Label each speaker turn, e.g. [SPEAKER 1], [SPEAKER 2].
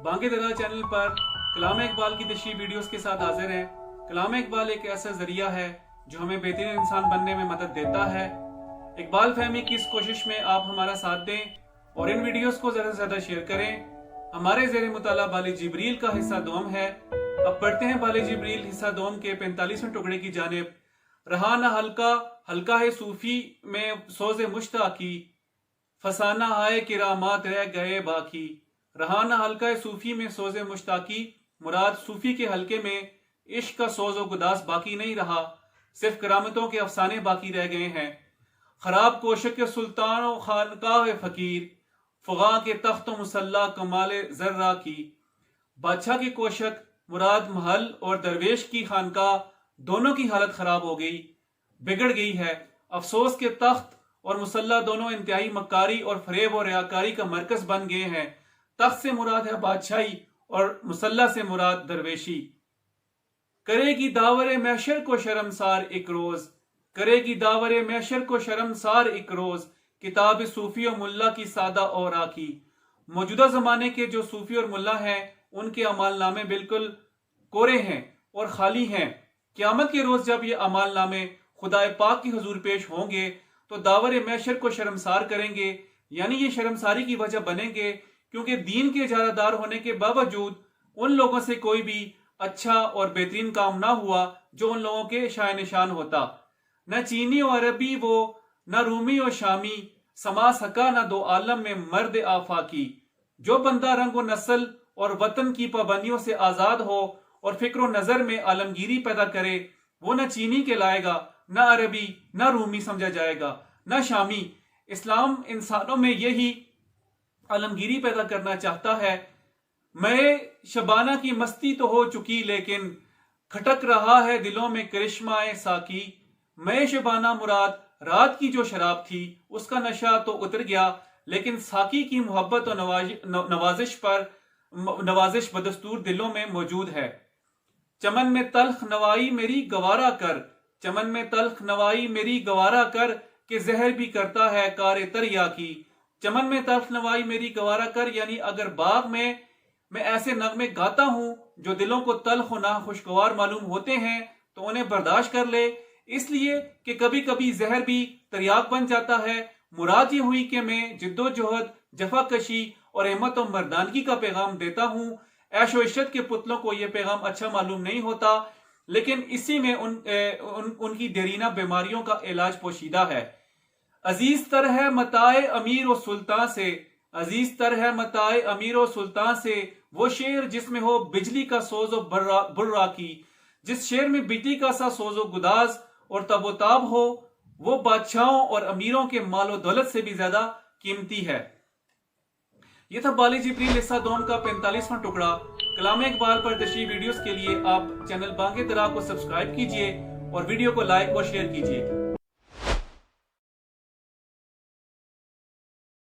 [SPEAKER 1] बांके दरा चैनल पर कलाम इकबाल की तशरीह वीडियोस के साथ हाजिर हैं। कलाम इकबाल एक ऐसा जरिया है जो हमें बेहतरीन इंसान बनने में मदद देता है। इकबाल फहमी की इस कोशिश में आप हमारा साथ दें और इन वीडियोस को ज़्यादा से ज़्यादा शेयर करें। हमारे ज़ेर मुताला बाले जिब्रील का हिस्सा दोम है। अब पढ़ते हैं बाले जिब्रील हिस्सा दोम के 45वें टुकड़े की जानिब। रहा न हल्का हल्का है सूफी में सोज़े मुश्ताकी, फसाना आए किरामात रह गए बाकी। रहा न हल्का सूफी में सोज़े मुश्ताकी, मुराद सूफी के हल्के में इश्क का सोज़ो गुदास बाकी नहीं रहा, सिर्फ करामतों के अफसाने बाकी रह गए हैं। खराब कोशक के सुल्तान व खानकाह फकीर, फुगा के तख्त मुसल्ला कमाल जर्रा की। बादशाह की कोशक मुराद महल और दरवेश की खानका दोनों की हालत खराब हो गई, बिगड़ गई है। अफसोस के तख्त और मुसल्ला दोनों इंतहाई मक्कारी और फरेब और रियाकारी का मरकज बन गए हैं। तख्त से मुराद है बादशाही और मुसल्ला से मुराद दरवेशी। करेगी दावरे महशर को शर्मसार एक रोज, करेगी दावरे महशर को शर्मसार एक रोज, किताब सूफी और मुल्ला की सादा और आकी। मौजूदा जमाने के जो सूफी और मुल्ला हैं उनके अमाल नामे बिल्कुल कोरे हैं और खाली हैं। क़यामत के रोज जब ये अमाल नामे खुदाए पाक की हुजूर पेश होंगे तो दावरे महशर को शर्मसार करेंगे, यानी ये शर्मसारी की वजह बनेंगे, क्योंकि दीन के इजारादार होने के बावजूद उन लोगों से कोई भी अच्छा और बेहतरीन काम ना हुआ जो उन लोगों के शाय निशान होता। न चीनी और अरबी वो, न रूमी और शामी, समा सका न दो आलम में मर्द आफाकी। जो बंदा रंग व नस्ल और वतन की पाबंदियों से आजाद हो और फिक्र व नजर में आलमगीरी पैदा करे, वो न चीनी कहलाएगा, न अरबी, न रूमी समझा जाएगा, न शामी। इस्लाम इंसानों में यही आलमगीरी पैदा करना चाहता है। मैं शबाना की मस्ती तो हो चुकी, लेकिन खटक रहा है दिलों में करिश्माए साकी। मैं शबाना मुराद रात की जो शराब थी उसका नशा तो उतर गया, लेकिन साकी की मोहब्बत और नवाजिश बदस्तूर दिलों में मौजूद है। चमन में तल्ख नवाई मेरी गवारा कर, चमन में तल्ख नवाई मेरी गवारा कर, कि जहर भी करता है कार तरिया की। चमन में तल्ख नवाई मेरी गवारा कर, यानी अगर बाग में मैं ऐसे नगमे गाता हूं जो दिलों को तल्ख और नाखुशगवार मालूम होते हैं तो उन्हें बर्दाश्त कर ले, इसलिए कि कभी कभी जहर भी तरियाक बन जाता है। मुराद ये हुई कि मैं जिद्दोजहद, जफाकशी और हिम्मत और मर्दानगी का पैगाम देता हूँ। ऐशो इशरत के पुतलों को यह पैगाम अच्छा मालूम नहीं होता, लेकिन इसी में उनकी देरीना बीमारियों का इलाज पोशीदा है। अजीज तर है मताए अमीर और सुल्तान से, अजीज तर है मताए अमीर और सुल्तान से, वो शेर जिसमें हो बिजली का सोजो बुर्रा की। जिस शेर में बिजली का सा सोजो गुदाज और तबोताब हो, वो बादशाहों और अमीरों के मालो दौलत से भी ज्यादा कीमती है। ये था बाले जिब्रील हिस्सा दोम का 45वां टुकड़ा। कलाम इकबाल पर तशरीह वीडियोस के लिए आप चैनल बांके दरा को सब्सक्राइब कीजिए और वीडियो को लाइक और शेयर कीजिए।